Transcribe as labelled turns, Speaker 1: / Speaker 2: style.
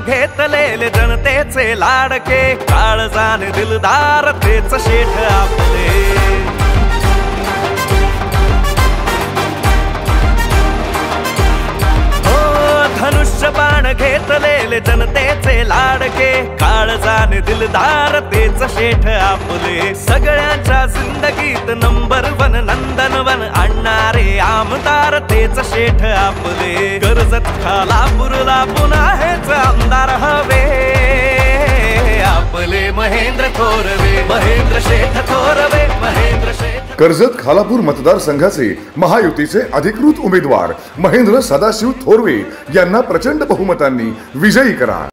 Speaker 1: घेतलेले जनतेचे लाडके, काळजाने दिलदार तेच शेठ आपले। धनुष्यबाण घेतलेले जनतेचे लाडके, काळजाने दिलदार तेच शेठ आपले। सगळ्यांच्या जिंदगीत नंबर 1 नंदनवन आणणारे आमदार तेच शेठ आपले। कर्जत खालापूरला पुन्हा हेच आमदार हवे, आपले महेंद्र थोरवे, महेंद्र शेठ थोरवे, महेंद्र शेठ।
Speaker 2: कर्जत खालापूर मतदारसंघाचे महायुतीचे अधिकृत उमेदवार महेंद्र सदाशिव थोरवे यांना प्रचंड बहुमतांनी विजयी करा।